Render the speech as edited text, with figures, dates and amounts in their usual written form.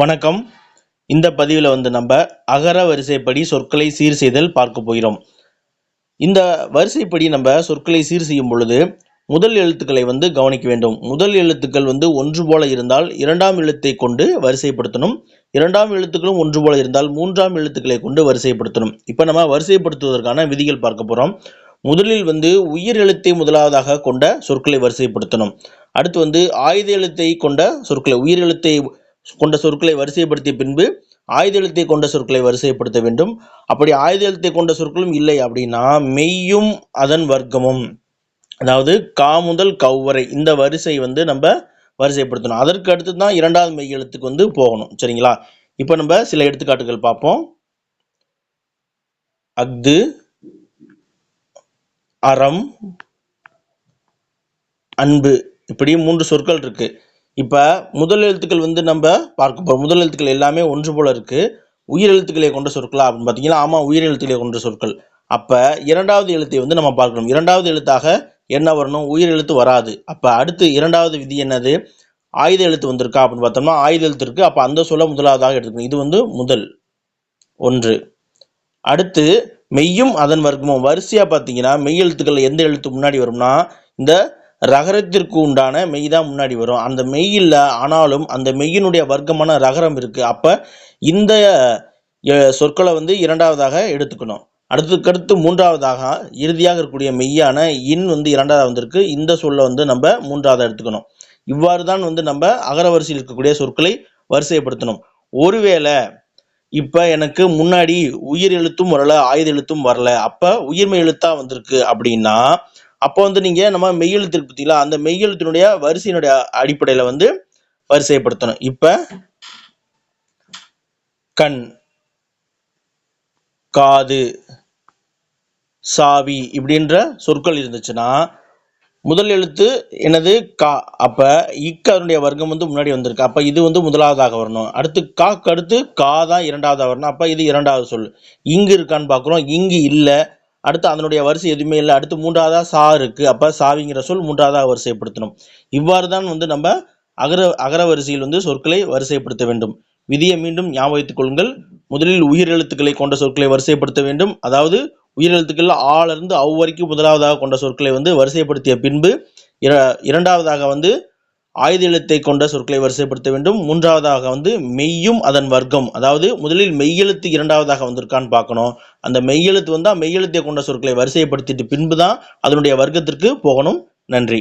வணக்கம். இந்த பதிவில் நம்ம அகர வரிசைப்படி சொற்களை சீர் செய்தல் பார்க்க போகிறோம். இந்த வரிசைப்படி நம்ம சொற்களை சீர் செய்யும் பொழுது முதல் எழுத்துக்களை கவனிக்க வேண்டும். முதல் எழுத்துக்கள் ஒன்று போல இருந்தால் இரண்டாம் எழுத்தை கொண்டு வரிசைப்படுத்தணும். இரண்டாம் எழுத்துக்களும் ஒன்று போல இருந்தால் மூன்றாம் எழுத்துக்களை கொண்டு வரிசைப்படுத்தணும். இப்போ நம்ம வரிசைப்படுத்துவதற்கான விதிகள் பார்க்க போகிறோம். முதலில் உயிர் எழுத்தை முதலாவதாக கொண்ட சொற்களை வரிசைப்படுத்தணும். அடுத்து ஆயுத எழுத்தை கொண்ட சொற்களை உயிர் எழுத்தை கொண்ட சொற்களை வரிசைப்படுத்திய பின்பு ஆயுத எழுத்தை கொண்ட சொற்களை வரிசைப்படுத்த வேண்டும். அப்படி ஆயுத எழுத்தை கொண்ட சொற்களும் இல்லை அப்படின்னா மெய்யும் அதன் வர்க்கமும், அதாவது கா முதல் கவ் வரை இந்த வரிசை நம்ம வரிசைப்படுத்தணும். அதற்கு அடுத்து தான் இரண்டாவது மெய் எழுத்துக்கு போகணும். சரிங்களா? இப்போ நம்ம சில எடுத்துக்காட்டுகள் பார்ப்போம். அஃது, அறம், அன்பு, இப்படி 3 சொற்கள் இருக்கு. இப்போ முதல் எழுத்துக்கள் நம்ம பார்க்க போகிறோம். முதல் எழுத்துக்கள் எல்லாமே ஒன்று போல இருக்கு. உயிர் எழுத்துக்களை கொண்ட சொற்களா அப்படின்னு பார்த்தீங்கன்னா ஆமாம், உயிர் எழுத்துக்களை கொண்ட சொற்கள். அப்போ இரண்டாவது எழுத்தை நம்ம பார்க்கணும். இரண்டாவது எழுத்தாக என்ன வரணும்? உயிர் எழுத்து வராது. அப்போ அடுத்து இரண்டாவது விதி என்னது? ஆயுத எழுத்து வந்திருக்கா அப்படின்னு பார்த்தோம்னா ஆயுத எழுத்து இருக்கு. அப்போ அந்த சொல்ல முதலாவதாக எடுத்துக்கணும். இது முதல் ஒன்று. அடுத்து மெய்யும் அதன் வர்க்கமும். வரிசையாக பார்த்தீங்கன்னா மெய் எழுத்துக்கள் எந்த எழுத்து முன்னாடி வரும்னா இந்த ரகரத்திற்கு உண்டான மெய் தான் முன்னாடி வரும். அந்த மெய் இல்லை, ஆனாலும் அந்த மெய்யினுடைய வர்க்கமான ரகரம் இருக்கு. அப்போ இந்த சொற்களை இரண்டாவதாக எடுத்துக்கணும். அடுத்து மூன்றாவதாக இறுதியாக இருக்கக்கூடிய மெய்யான இன் இரண்டாவது வந்திருக்கு. இந்த சொல்ல நம்ம மூன்றாவதாக எடுத்துக்கணும். இவ்வாறு தான் நம்ம அகர வரிசையில் இருக்கக்கூடிய சொற்களை வரிசைப்படுத்தணும். ஒருவேளை இப்போ எனக்கு முன்னாடி உயிர் எழுத்தும் வரல, ஆயுத எழுத்தும் வரல, அப்போ உயிர்மெய் எழுத்தா வந்திருக்கு அப்படின்னா அப்போ நீங்கள் நம்ம மெய்யெழுத்து இருக்கு பார்த்தீங்களா, அந்த மெய்யெழுத்தினுடைய வரிசையினுடைய அடிப்படையில் வரிசைப்படுத்தணும். இப்போ கண், காது, சாவி இப்படின்ற சொற்கள் இருந்துச்சுன்னா முதல் எழுத்து என்னது? கா. அப்போ இக்கு அதனுடைய வர்க்கம் முன்னாடி வந்திருக்கு. அப்போ இது முதலாவதாக வரணும். அடுத்து காக்கு அடுத்து கா தான் இரண்டாவதாக வரணும். அப்போ இது இரண்டாவது சொல். இங்கு இருக்கான்னு பார்க்குறோம். இங்கு இல்லை. அடுத்து அதனுடைய வரிசை எதுவுமே இல்லை. அடுத்து மூன்றாவதாக சா இருக்கு. அப்போ சாவிங்கிற சொல் மூன்றாவதாக வரிசைப்படுத்தணும். இவ்வாறு தான் நம்ம அகர வரிசையில் சொற்களை வரிசைப்படுத்த வேண்டும். விதியை மீண்டும் ஞாபகத்துக் கொள்ளுங்கள். முதலில் உயிர் எழுத்துக்களை கொண்ட சொற்களை வரிசைப்படுத்த வேண்டும். அதாவது உயிர் எழுத்துக்கள் ஆலிருந்து அவ் வரைக்கும் முதலாவதாக கொண்ட சொற்களை வரிசைப்படுத்திய பின்பு இரண்டாவதாக ஆயுத எழுத்தை கொண்ட சொற்களை வரிசைப்படுத்த வேண்டும். மூன்றாவதாக மெய்யும் அதன் வர்க்கம், அதாவது முதலில் மெய்யெழுத்து இரண்டாவதாக வந்திருக்கான்னு பார்க்கணும். அந்த மெய்யெழுத்து மெய்யெழுத்தை கொண்ட சொற்களை வரிசைப்படுத்திட்டு பின்பு தான் அதனுடைய வர்க்கத்திற்கு போகணும். நன்றி.